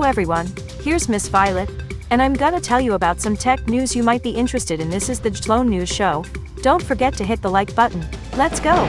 Hello everyone, here's Miss Violet, and I'm gonna tell you about some tech news you might be interested in. This is the Sloan News Show. Don't forget to hit the like button. Let's go!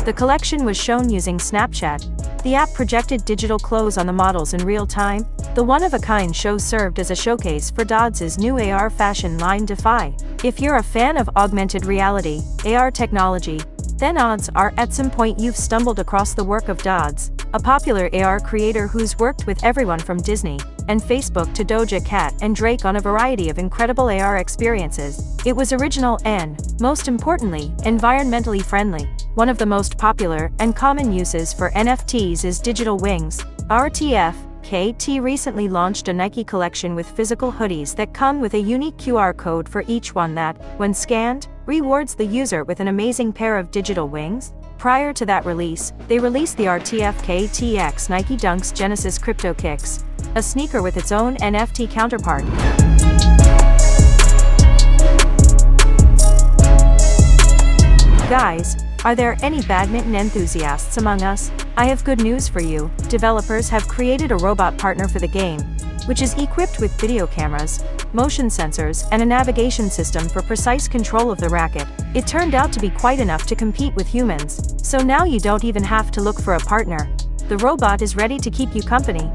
The collection was shown using Snapchat. The app projected digital clothes on the models in real time. The one-of-a-kind show served as a showcase for Dodds' new AR fashion line Defy. If you're a fan of augmented reality, AR technology, then odds are at some point you've stumbled across the work of Dodds, a popular AR creator who's worked with everyone from Disney and Facebook to Doja Cat and Drake on a variety of incredible AR experiences. It was original and, most importantly, environmentally friendly. One of the most popular and common uses for NFTs is digital wings. RTFKT recently launched a Nike collection with physical hoodies that come with a unique QR code for each one that, when scanned, rewards the user with an amazing pair of digital wings. Prior to that release, they released the RTFKT Nike Dunks Genesis Crypto Kicks, a sneaker with its own NFT counterpart. Guys, are there any badminton enthusiasts among us? I have good news for you. Developers have created a robot partner for the game, which is equipped with video cameras, motion sensors, and a navigation system for precise control of the racket. It turned out to be quite enough to compete with humans, so now you don't even have to look for a partner. The robot is ready to keep you company.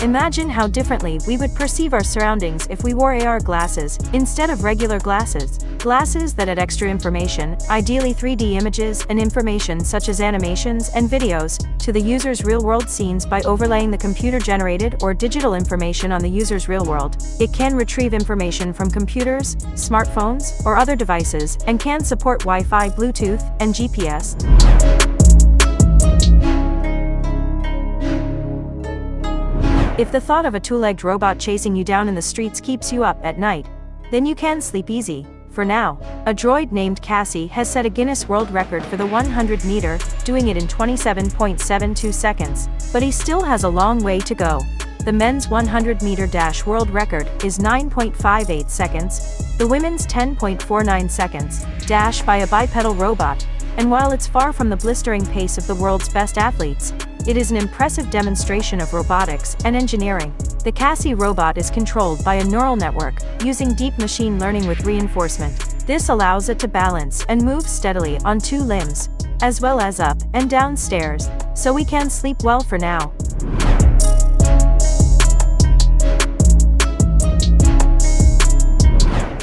Imagine how differently we would perceive our surroundings if we wore AR glasses instead of regular glasses. Glasses that add extra information, ideally 3D images and information such as animations and videos, to the user's real-world scenes by overlaying the computer-generated or digital information on the user's real world. It can retrieve information from computers, smartphones, or other devices, and can support Wi-Fi, Bluetooth, and GPS. If the thought of a two-legged robot chasing you down in the streets keeps you up at night, then you can sleep easy. For now, a droid named Cassie has set a Guinness World Record for the 100-meter, doing it in 27.72 seconds, but he still has a long way to go. The men's 100-meter dash world record is 9.58 seconds, the women's 10.49 seconds, dash by a bipedal robot, and while it's far from the blistering pace of the world's best athletes, it is an impressive demonstration of robotics and engineering. The Cassie robot is controlled by a neural network, using deep machine learning with reinforcement. This allows it to balance and move steadily on two limbs, as well as up and down stairs, so we can sleep well for now.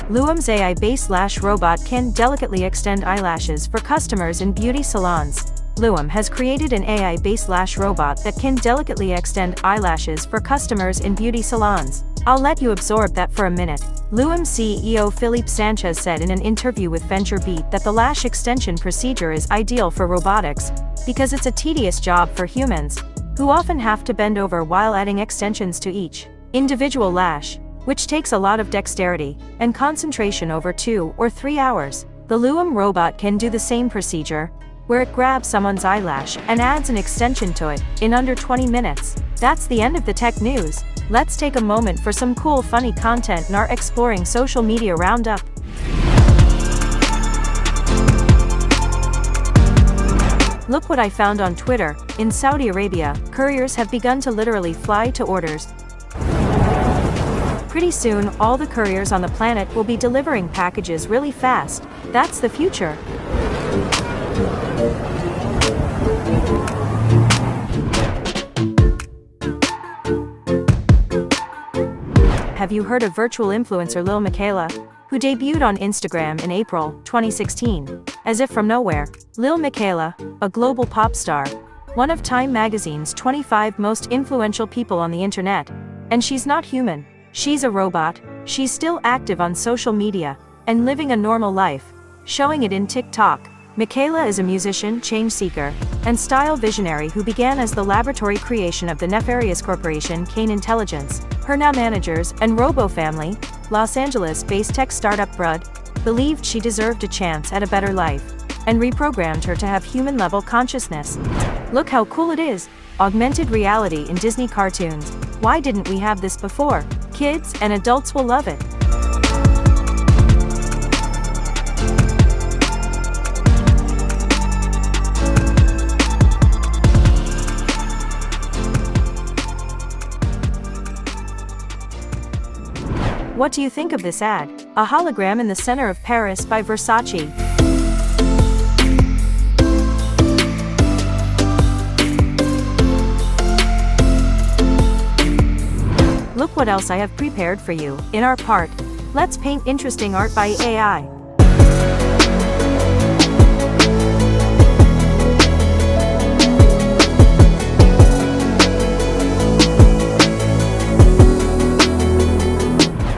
Luum's AI-based lash robot can delicately extend eyelashes for customers in beauty salons. Luum has created an AI-based lash robot that can delicately extend eyelashes for customers in beauty salons. I'll let you absorb that for a minute. Luum CEO Philippe Sanchez said in an interview with VentureBeat that the lash extension procedure is ideal for robotics, because it's a tedious job for humans, who often have to bend over while adding extensions to each individual lash, which takes a lot of dexterity and concentration over 2 or 3 hours. The Luum robot can do the same procedure, where it grabs someone's eyelash and adds an extension to it in under 20 minutes. That's the end of the tech news. Let's take a moment for some cool, funny content in our Exploring Social Media Roundup. Look what I found on Twitter. In Saudi Arabia, couriers have begun to literally fly to orders. Pretty soon, all the couriers on the planet will be delivering packages really fast. That's the future. Have you heard of virtual influencer Lil Miquela, who debuted on Instagram in April 2016? As if from nowhere, Lil Miquela, a global pop star, one of Time magazine's 25 most influential people on the internet. And she's not human. She's a robot. She's still active on social media and living a normal life, showing it in TikTok. Miquela is a musician, change seeker, and style visionary who began as the laboratory creation of the nefarious corporation Kane Intelligence. Her now managers and Robo Family, Los Angeles-based tech startup Brud, believed she deserved a chance at a better life, and reprogrammed her to have human-level consciousness. Look how cool it is! Augmented reality in Disney cartoons. Why didn't we have this before? Kids and adults will love it. What do you think of this ad? A hologram in the center of Paris by Versace. Look what else I have prepared for you. In our part, let's paint interesting art by AI.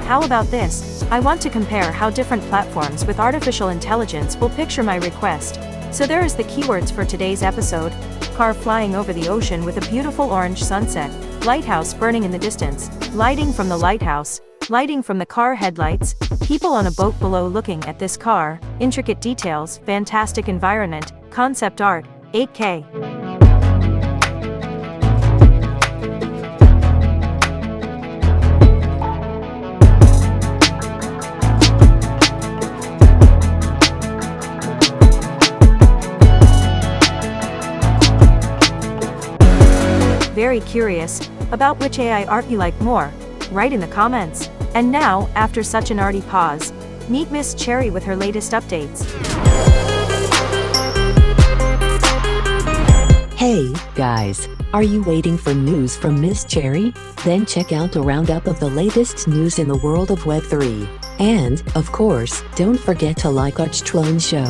How about this? I want to compare how different platforms with artificial intelligence will picture my request. So there is the keywords for today's episode: car flying over the ocean with a beautiful orange sunset, lighthouse burning in the distance, lighting from the lighthouse, lighting from the car headlights, people on a boat below looking at this car, intricate details, fantastic environment, concept art, 8K. Very curious about which AI art you like more? Write in the comments. And now, after such an arty pause, meet Miss Cherry with her latest updates. Hey, guys, are you waiting for news from Miss Cherry? Then check out a roundup of the latest news in the world of Web3. And, of course, don't forget to like Archtlone Show.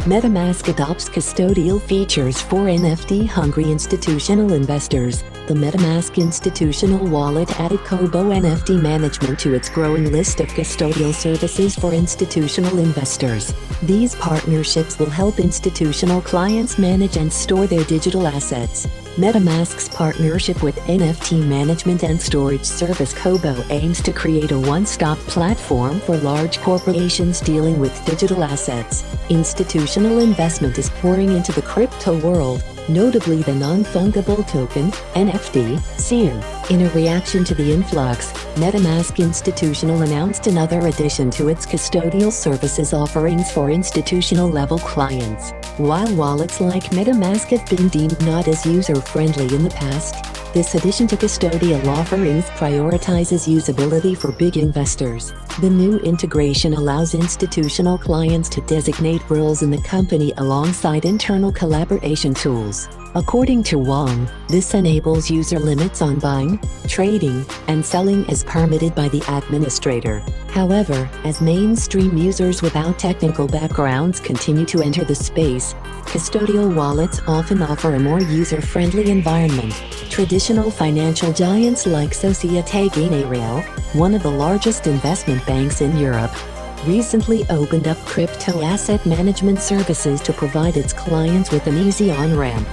MetaMask adopts custodial features for NFT-hungry institutional investors. The MetaMask institutional wallet added Kobo NFT management to its growing list of custodial services for institutional investors. These partnerships will help institutional clients manage and store their digital assets. MetaMask's partnership with NFT management and storage service Kobo aims to create a one-stop platform for large corporations dealing with digital assets. Institutional investment is pouring into the crypto world, notably the non-fungible token, NFT, SEER. In a reaction to the influx, MetaMask Institutional announced another addition to its custodial services offerings for institutional-level clients. While wallets like MetaMask have been deemed not as user-friendly in the past, this addition to custodial offerings prioritizes usability for big investors. The new integration allows institutional clients to designate roles in the company alongside internal collaboration tools. According to Wang, this enables user limits on buying, trading, and selling as permitted by the administrator. However, as mainstream users without technical backgrounds continue to enter the space, custodial wallets often offer a more user-friendly environment. Traditional financial giants like Société Générale, one of the largest investment banks in Europe, recently opened up crypto asset management services to provide its clients with an easy on-ramp.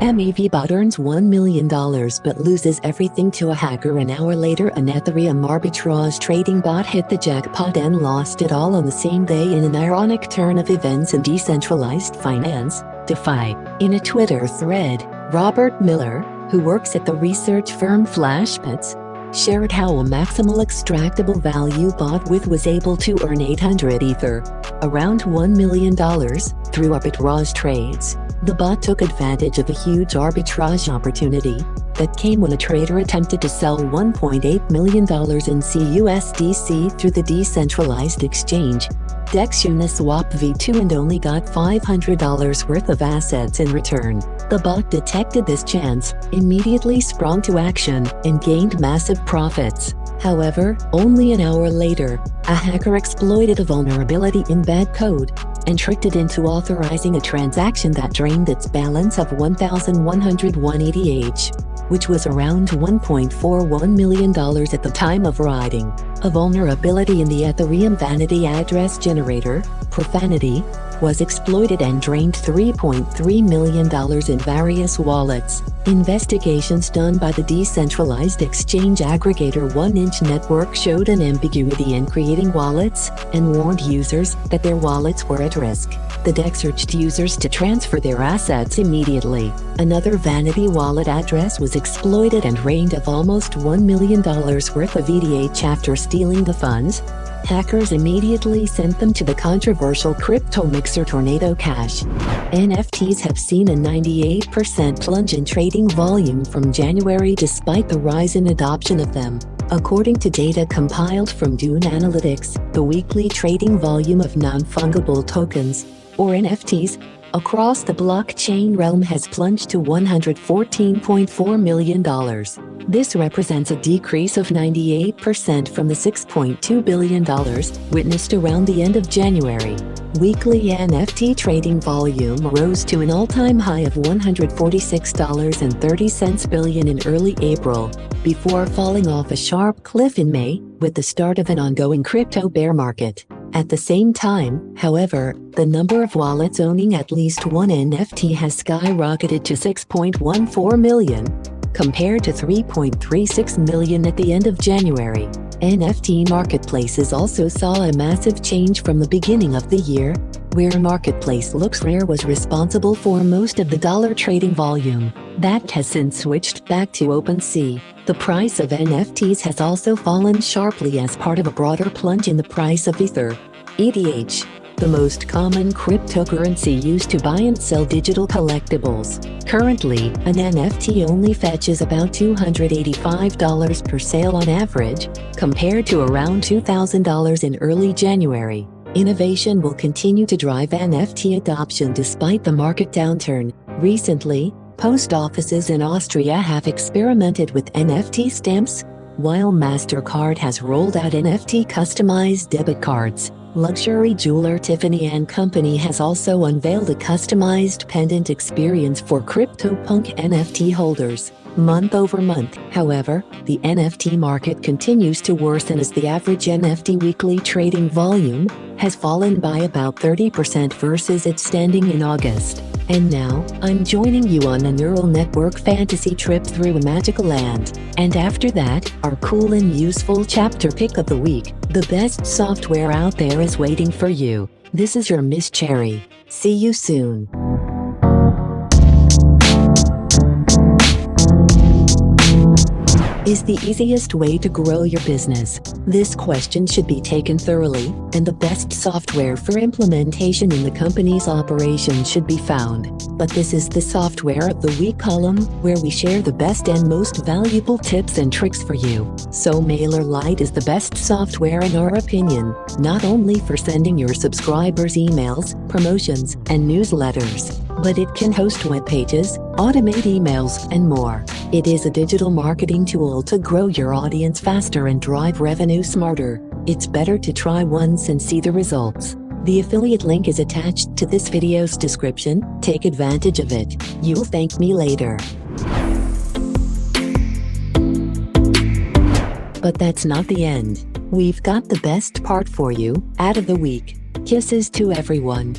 MEVBot earns $1 million but loses everything to a hacker. An hour later, an Ethereum arbitrage trading bot hit the jackpot and lost it all on the same day in an ironic turn of events in decentralized finance, DeFi. In a Twitter thread, Robert Miller, who works at the research firm Flashbits, shared how a maximal extractable value bot was able to earn 800 Ether, around $1 million, through arbitrage trades. The bot took advantage of a huge arbitrage opportunity that came when a trader attempted to sell $1.8 million in CUSDC through the decentralized exchange DEX Uniswap v2 and only got $500 worth of assets in return. The bot detected this chance, immediately sprung to action, and gained massive profits. However, only an hour later, a hacker exploited a vulnerability in bad code and tricked it into authorizing a transaction that drained its balance of 1,101 ETH, which was around $1.41 million at the time of writing. A vulnerability in the Ethereum vanity address generator, Profanity, was exploited and drained $3.3 million in various wallets. Investigations done by the decentralized exchange aggregator 1inch Network showed an ambiguity in creating wallets and warned users that their wallets were at risk. The DEX urged users to transfer their assets immediately. Another vanity wallet address was exploited and drained of almost $1 million worth of ETH after stealing the funds. Hackers immediately sent them to the controversial crypto mixer Tornado Cash. NFTs have seen a 98% plunge in trading volume from January despite the rise in adoption of them. According to data compiled from Dune Analytics, the weekly trading volume of non-fungible tokens, or NFTs, across the blockchain realm has plunged to $114.4 million. This represents a decrease of 98% from the $6.2 billion witnessed around the end of January. Weekly NFT trading volume rose to an all-time high of $146.30 billion in early April, before falling off a sharp cliff in May, with the start of an ongoing crypto bear market. At the same time, however, the number of wallets owning at least one NFT has skyrocketed to 6.14 million, compared to 3.36 million at the end of January. NFT marketplaces also saw a massive change from the beginning of the year, where marketplace LooksRare was responsible for most of the dollar trading volume. That has since switched back to OpenSea. The price of NFTs has also fallen sharply as part of a broader plunge in the price of Ether, ETH, the most common cryptocurrency used to buy and sell digital collectibles. Currently, an NFT only fetches about $285 per sale on average, compared to around $2,000 in early January. Innovation will continue to drive NFT adoption despite the market downturn. Recently, post offices in Austria have experimented with NFT stamps, while MasterCard has rolled out NFT customized debit cards. Luxury jeweler Tiffany & Company has also unveiled a customized pendant experience for CryptoPunk NFT holders. Month over month, however, the NFT market continues to worsen as the average NFT weekly trading volume has fallen by about 30% versus its standing in August. And now, I'm joining you on a neural network fantasy trip through a magical land. And after that, our cool and useful chapter pick of the week. The best software out there is waiting for you. This is your Miss Cherry. See you soon. Is the easiest way to grow your business? This question should be taken thoroughly, and the best software for implementation in the company's operation should be found. But this is the Software of the Week column, where we share the best and most valuable tips and tricks for you. So MailerLite is the best software in our opinion, not only for sending your subscribers emails, promotions, and newsletters, but it can host web pages, automate emails, and more. It is a digital marketing tool to grow your audience faster and drive revenue smarter. It's better to try once and see the results. The affiliate link is attached to this video's description. Take advantage of it. You'll thank me later. But that's not the end. We've got the best part for you, ad of the week. Kisses to everyone.